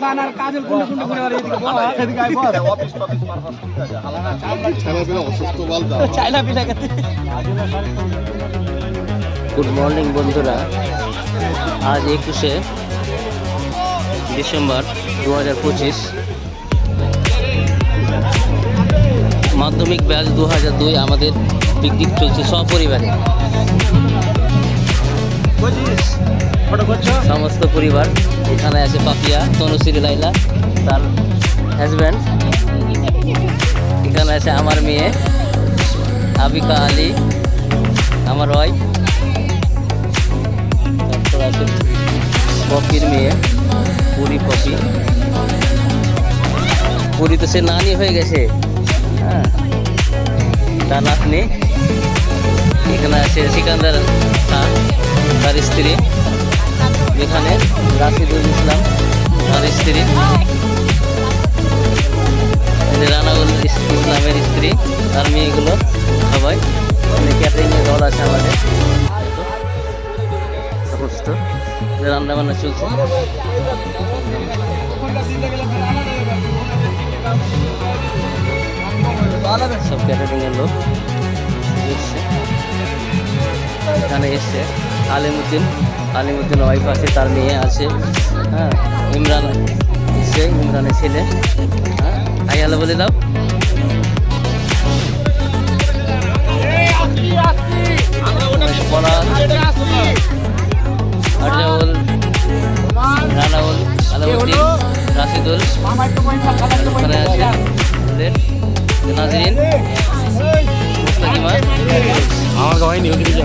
খান আর কাজল কোন কোন করে আর এদিকে বল এদিকে আই বল অফিস টফিস পারপাস ঠিক আছে চাইলা পিলা অসুস্থ বল দাও চাইলা পিলা কাতে গুড মর্নিং বন্ধুরা, আজ 21শে ডিসেম্বর 2025, মাধ্যমিক ব্যাচ 2002 আমাদের পিকনিক চলছে সপরিবারে। সমস্ত পরিবার এখানে আছে। পাপিয়া, তনুশ্রী, লাইলা, তার হাজব্যান্ড, এখানে আছে আমার মেয়ে আবিকা আলী, আমার ওয়াইফ, তারপর আছে পপির মেয়ে পুরি। পুরি তো সে নানি হয়ে গেছে, হ্যাঁ, তার নাতনি। এখানে আছে সিকান্দার খান, তার স্ত্রী, এখানে রাশিদুল ইসলাম তার স্ত্রী, রানাউল ইসলামের স্ত্রী, তার মেয়েগুলো সবাই। ক্যাটারিংয়ের দল আছে আমাদের, সমস্ত রান্না বান্না চলছে। সব ক্যাটারিংয়ের লোক এসছে, এখানে এসছে। আলিমুদ্দিন ওয়াইফ আছে, তার মেয়ে আছে, হ্যাঁ, ইমরান এসছে, ইমরানের ছেলে। হ্যাঁ, হাই হ্যালো বলে দাও। আরজাউল, রানাউল, আলাউদ্দিন, রাশিদুল, ওখানে আছে নাজরিন, মুস্তাকিমা। আমার গাওয়াই নিও দিকে যা